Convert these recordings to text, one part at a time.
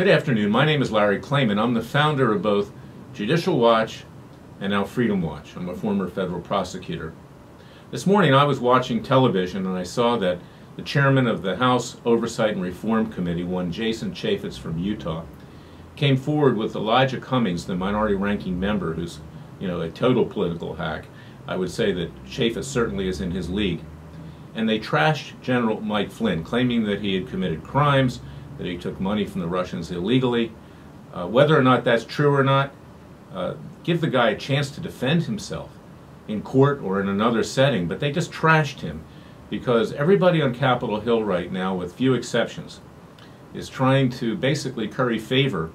Good afternoon. My name is Larry Klayman. I'm the founder of both Judicial Watch and now Freedom Watch. I'm a former federal prosecutor. This morning I was watching television and I saw that the chairman of the House Oversight and Reform Committee, one Jason Chaffetz from Utah, came forward with Elijah Cummings, the minority-ranking member who's, a total political hack. I would say that Chaffetz certainly is in his league. And they trashed General Mike Flynn, claiming that he had committed crimes, that he took money from the Russians illegally. Whether or not that's true or not, give the guy a chance to defend himself in court or in another setting, but they just trashed him because everybody on Capitol Hill right now, with few exceptions, is trying to basically curry favor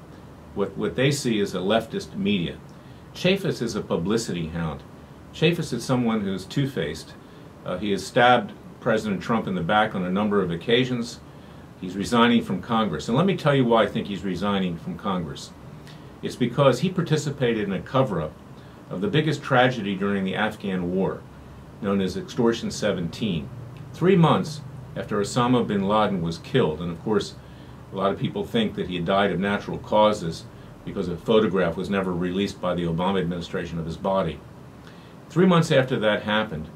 with what they see as a leftist media. Chaffetz is a publicity hound. Chaffetz is someone who's two-faced. He has stabbed President Trump in the back on a number of occasions. He's resigning from Congress. And let me tell you why I think he's resigning from Congress. It's because he participated in a cover-up of the biggest tragedy during the Afghan war, known as Extortion 17. 3 months after Osama bin Laden was killed, and of course a lot of people think that he had died of natural causes because a photograph was never released by the Obama administration of his body. 3 months after that happened,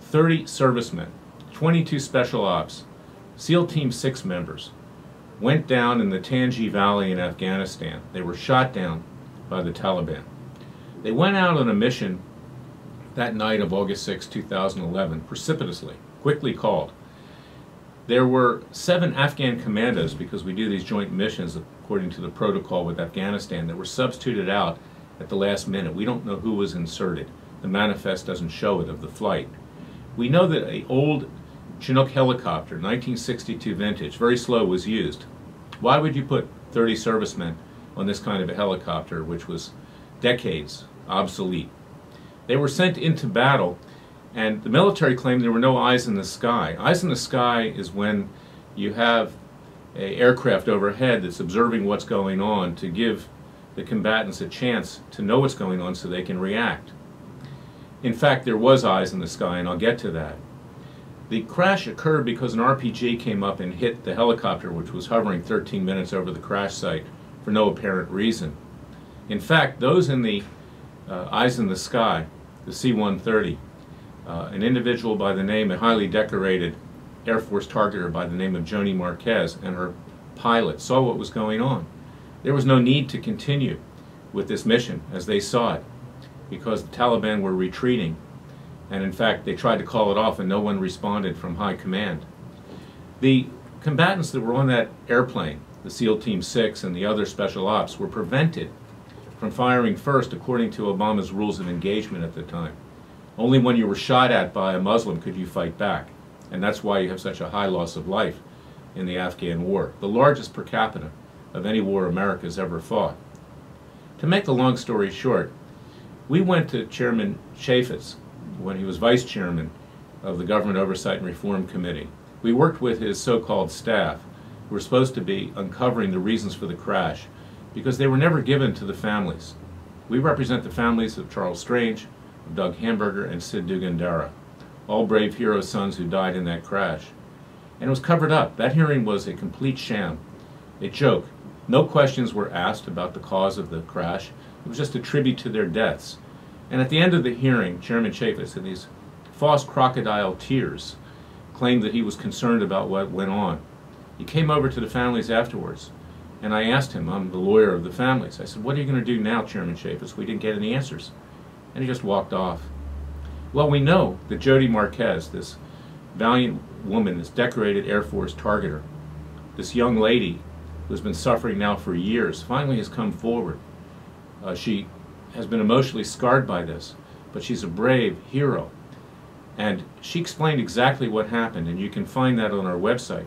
30 servicemen, 22 special ops, SEAL Team 6 members went down in the Tangi Valley in Afghanistan. They were shot down by the Taliban. They went out on a mission that night of August 6, 2011, precipitously, quickly called. There were 7 Afghan commandos, because we do these joint missions according to the protocol with Afghanistan, that were substituted out at the last minute. We don't know who was inserted. The manifest doesn't show it of the flight. We know that an old Chinook helicopter, 1962 vintage, very slow, was used. Why would you put 30 servicemen on this kind of a helicopter, which was decades obsolete? They were sent into battle, and the military claimed there were no eyes in the sky. Eyes in the sky is when you have an aircraft overhead that's observing what's going on to give the combatants a chance to know what's going on so they can react. In fact, there was eyes in the sky, and I'll get to that. The crash occurred because an RPG came up and hit the helicopter, which was hovering 13 minutes over the crash site for no apparent reason. In fact, those in the eyes in the sky, the C-130, an individual by the name, a highly decorated Air Force targeter by the name of Joni Marquez, and her pilot saw what was going on. There was no need to continue with this mission as they saw it, because the Taliban were retreating. And in fact, they tried to call it off and no one responded from high command. The combatants that were on that airplane, the SEAL Team 6 and the other special ops, were prevented from firing first according to Obama's rules of engagement at the time. Only when you were shot at by a Muslim could you fight back. And that's why you have such a high loss of life in the Afghan war, the largest per capita of any war America's ever fought. To make a long story short, we went to Chairman Chaffetz when he was vice chairman of the Government Oversight and Reform Committee. We worked with his so-called staff, who were supposed to be uncovering the reasons for the crash, because they were never given to the families. We represent the families of Charles Strange, of Doug Hamburger, and Sid Dugandara, all brave hero sons who died in that crash. And it was covered up. That hearing was a complete sham, a joke. No questions were asked about the cause of the crash. It was just a tribute to their deaths. And at the end of the hearing, Chairman Chaffetz, in these false crocodile tears, claimed that he was concerned about what went on. He came over to the families afterwards, and I asked him, I'm the lawyer of the families, I said, what are you going to do now, Chairman Chaffetz? We didn't get any answers. And he just walked off. Well, we know that Joni Marquez, this valiant woman, this decorated Air Force targeter, this young lady who's been suffering now for years, finally has come forward. She has been emotionally scarred by this, but she's a brave hero. And she explained exactly what happened, and you can find that on our website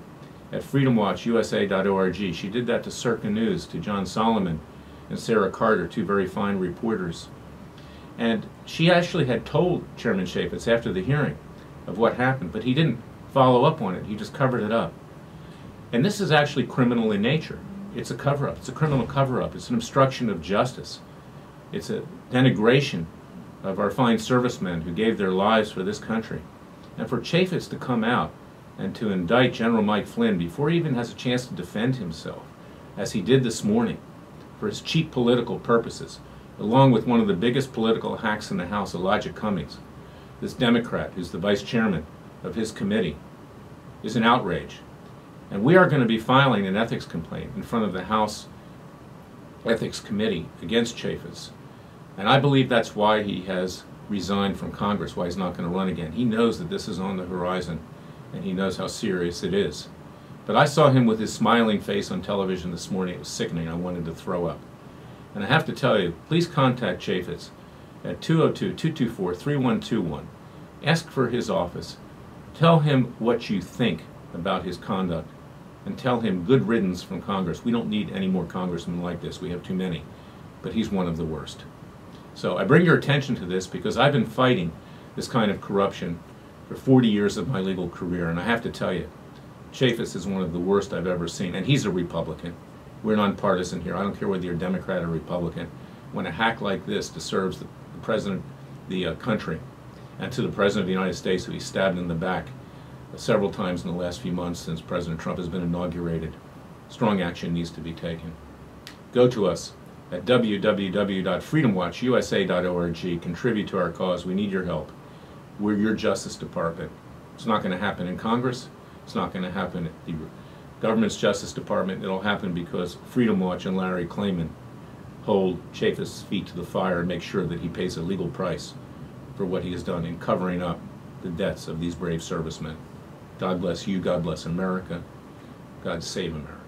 at freedomwatchusa.org. She did that to Circa News, to John Solomon and Sarah Carter, 2 very fine reporters. And she actually had told Chairman Chaffetz after the hearing of what happened, but he didn't follow up on it. He just covered it up. And this is actually criminal in nature. It's a cover-up. It's a criminal cover-up. It's an obstruction of justice. It's a denigration of our fine servicemen who gave their lives for this country. And for Chaffetz to come out and to indict General Mike Flynn before he even has a chance to defend himself, as he did this morning, for his cheap political purposes, along with one of the biggest political hacks in the House, Elijah Cummings, this Democrat who's the vice chairman of his committee, is an outrage. And we are going to be filing an ethics complaint in front of the House Ethics Committee against Chaffetz. And I believe that's why he has resigned from Congress, why he's not going to run again. He knows that this is on the horizon, and he knows how serious it is. But I saw him with his smiling face on television this morning. It was sickening. I wanted to throw up. And I have to tell you, please contact Chaffetz at 202-224-3121. Ask for his office. Tell him what you think about his conduct, and tell him good riddance from Congress. We don't need any more congressmen like this. We have too many. But he's one of the worst. So I bring your attention to this because I've been fighting this kind of corruption for 40 years of my legal career, and I have to tell you, Chaffetz is one of the worst I've ever seen, and he's a Republican. We're nonpartisan here. I don't care whether you're Democrat or Republican. When a hack like this disturbs the president, the country, and to the President of the United States, who he stabbed in the back several times in the last few months since President Trump has been inaugurated, strong action needs to be taken. Go to us at www.freedomwatchusa.org. Contribute to our cause. We need your help. We're your Justice Department. It's not going to happen in Congress. It's not going to happen at the government's Justice Department. It'll happen because Freedom Watch and Larry Klayman hold Chaffetz's feet to the fire and make sure that he pays a legal price for what he has done in covering up the deaths of these brave servicemen. God bless you. God bless America. God save America.